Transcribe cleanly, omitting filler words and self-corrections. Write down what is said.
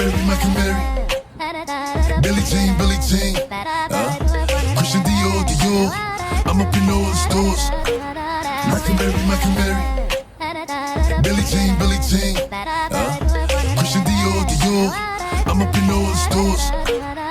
Michael Mary. Billie Jean, Billie Jean. Christian Dior, Dior. I'm up in all the stores. Michael Mary. Billie Jean, Billie Jean. Christian Dior, Dior. I'm up in all the stores.